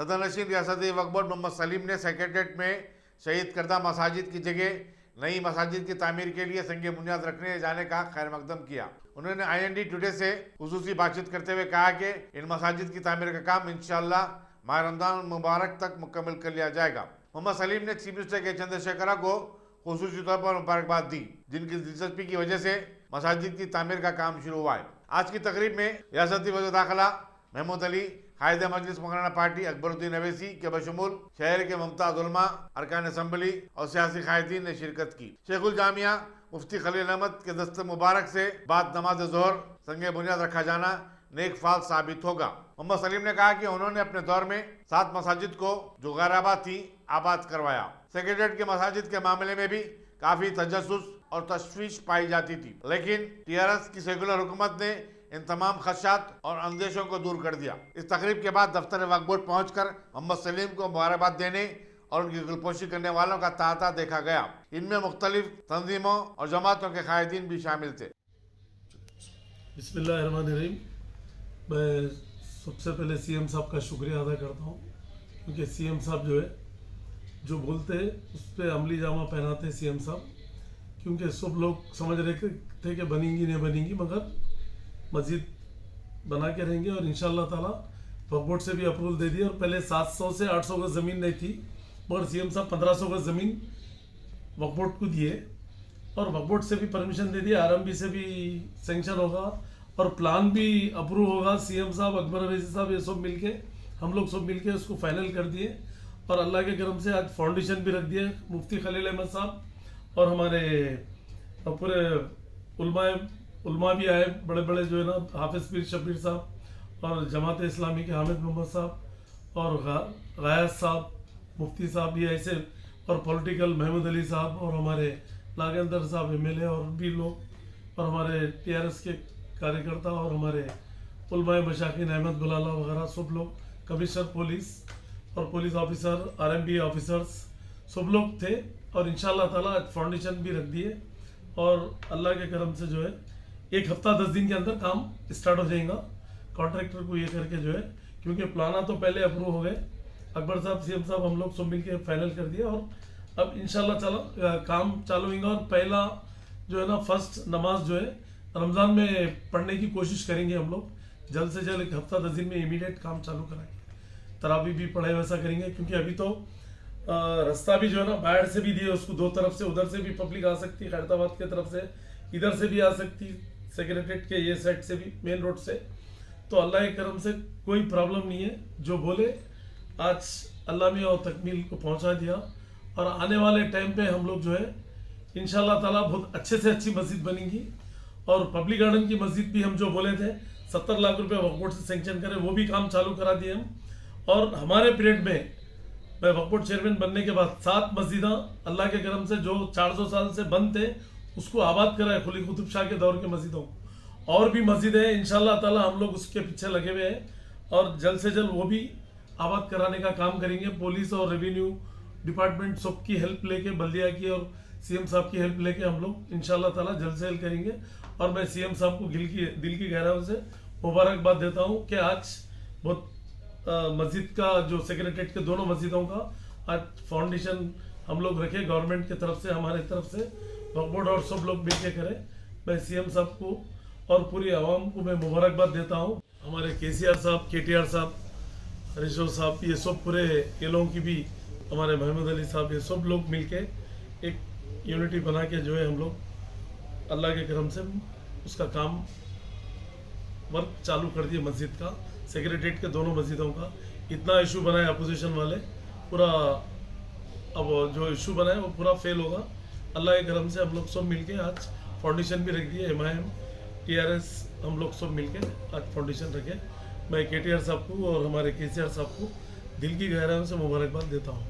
सदरनशीन रियासती वक्फ बोर्ड मोहम्मद सलीम ने सेक्रेटरीट में शहीद करदा मसाजिद की जगह नई मसाजिद की तामीर के लिए संग बुनियाद रखने जाने का खैर मकदम किया। उन्होंने IND टुडे से खुसूसी बातचीत करते हुए कहा कि इन मसाजिद की तामीर का काम इंशाअल्लाह माह रमजान मुबारक तक मुकम्मल कर लिया जाएगा। मोहम्मद सलीम ने चीफ मिनिस्टर के चंद्रशेखर को खुसूसी तौर पर मुबारकबाद दी, जिनकी दिलचस्पी की वजह से मसाजिद की तामीर का काम शुरू हुआ है। आज की तकरीब में रियासती वज़ीर दाखिला महमूद अली, कायदे मजलिस मौलाना पार्टी अकबरुद्दीन अवैसी के बशमूल शहर के मुमताज उलमा, अरकान असम्बली और सियासी कायदीन ने शिरकत की। शेखुल जामिया मुफ्ती खलील अहमद के दस्त मुबारक से बाद नमाज जोहर संगे बुनियाद रखा जाना नेक फाल साबित होगा। मोहम्मद सलीम ने कहा कि उन्होंने अपने दौर में 7 मसाजिद को जो गैराबाद थी आबाद करवाया। सेक्रेटरीट के मसाजिद के मामले में भी काफी तजस्सुस और तशवीश पाई जाती थी, लेकिन TRS की सेकुलर हुकूमत ने इन तमाम खदशात और अंदेशों को दूर कर दिया। इस तकरीब के बाद दफ्तर वक्फ बोर्ड पहुंचकर मोहम्मद सलीम को मुबारकबाद देने और उनकी गुलपोशी करने वालों का तांता देखा गया। इनमें मुख्तलिफ तंजीमों और जमातों के कायदीन भी शामिल थे। बिस्मिल्लाहिर्रहमानिर्रहीम। मैं सबसे पहले CM साहब का शुक्रिया अदा करता हूँ, क्योंकि CM साहब जो है जो बोलते हैं उस पर अमली जामा पहनाते हैं CM साहब। क्योंकि सब लोग समझ रहे थे कि बनेंगी नहीं बनेंगी, मगर मस्जिद बना के रहेंगे और इंशाअल्लाह ताला वक्फ बोर्ड से भी अप्रूवल दे दिया। और पहले 700 से 800 गज ज़मीन नहीं थी, मगर CM साहब 1500 गज ज़मीन वक्फ बोर्ड को दिए और वक्फ बोर्ड से भी परमिशन दे दिया। RMB से भी सेंक्शन होगा और प्लान भी अप्रूव होगा। CM साहब, अकबर अवैसी साहब, ये सब मिलके हम लोग सब मिलके उसको फाइनल कर दिए और अल्लाह के करम से आज फाउंडेशन भी रख दिए। मुफ्ती खलील अहमद साहब और हमारे पूरे उलमा भी आए, बड़े बड़े जो है ना, हाफिज पीर शबीर साहब और जमात इस्लामी के हामिद मोहम्मद साहब और गायस साहब, मुफ्ती साहब भी ऐसे, और पॉलिटिकल महमूद अली साहब और हमारे नागेंद्र साहब MLA और भी लोग, और हमारे TRS के कार्यकर्ता और हमारे उलमाए मशाकिन अहमद गुलाला वगैरह सब लोग, कमिश्नर पुलिस और पुलिस ऑफिसर, RMB ऑफिसर्स सब लोग थे। और इंशाअल्लाह ताला फाउंडेशन भी रख दिए और अल्लाह के करम से जो है 1 हफ्ता 10 दिन के अंदर काम स्टार्ट हो जाएगा। कॉन्ट्रैक्टर को ये करके जो है, क्योंकि प्लाना तो पहले अप्रूव हो गए, अकबर साहब, CM साहब, हम लोग सब मिल के फाइनल कर दिया और अब इंशाल्लाह ताला काम चालू होगा। और पहला जो है ना, फर्स्ट नमाज जो है रमज़ान में पढ़ने की कोशिश करेंगे हम लोग, जल्द से जल्द 1 हफ्ता 10 दिन में इमीडिएट काम चालू कराएंगे। तरावी भी पढ़ाई वैसा करेंगे, क्योंकि अभी तो रास्ता भी जो है ना बाहर से भी दिए उसको, 2 तरफ से, उधर से भी पब्लिक आ सकती है, खैरताबाद की तरफ से, इधर से भी आ सकती, सेक्रेटरीट के ये साइड से भी, मेन रोड से। तो अल्लाह के करम से कोई प्रॉब्लम नहीं है। जो बोले आज अल्लाह में और तकमील को पहुंचा दिया और आने वाले टाइम पे हम लोग जो है इंशाल्लाह ताला बहुत अच्छे से अच्छी मस्जिद बनेगी। और पब्लिक गार्डन की मस्जिद भी हम जो बोले थे 70 लाख रुपए वक्फ बोर्ड से सेंक्शन करें, वो भी काम चालू करा दिए हम। और हमारे पीरियड में मैं वक्फ बोर्ड चेयरमैन बनने के बाद 7 मस्जिदा अल्लाह के करम से जो 400 साल से बंद थे उसको आबाद कराए, खुली कुतुब शाह के दौर के मस्जिदों। और भी मस्जिदें हैं इंशाल्लाह ताला, हम लोग उसके पीछे लगे हुए हैं और जल्द से जल्द वो भी आबाद कराने का काम करेंगे। पुलिस और रेवेन्यू डिपार्टमेंट सबकी हेल्प लेके, बल्दिया की और CM साहब की हेल्प लेके हम लोग इंशाल्लाह ताला जल्द से जल्द करेंगे। और मैं CM साहब को दिल की गहराइयों से मुबारकबाद देता हूँ कि आज बहुत मस्जिद का जो सेक्रेटरीट के दोनों मस्जिदों का आज फाउंडेशन हम लोग रखे, गवर्नमेंट की तरफ से, हमारे तरफ से, वक्फ बोर्ड और सब लोग मिलकर करें। मैं CM साहब को और पूरी आवाम को मैं मुबारकबाद देता हूँ। हमारे KCR साहब, KTR साहब, हरीश साहब, ये सब पूरे ये लोगों की भी, हमारे महमूद अली साहब, ये सब लोग मिलके एक यूनिटी बना के जो है हम लोग अल्लाह के करम से उसका काम वर्क चालू कर दिए मस्जिद का, सेक्रेटरीट के दोनों मस्जिदों का। इतना इशू बनाए अपोजिशन वाले, पूरा अब जो इशू बनाए वो पूरा फेल होगा। अल्लाह के करम से हम लोग सब मिलके आज फाउंडेशन भी रख दिए, MIM, TRS, हम लोग सब मिलके आज फाउंडेशन रखे। मैं KTR साहब को और हमारे KCR साहब को दिल की गहराइयों से मुबारकबाद देता हूँ।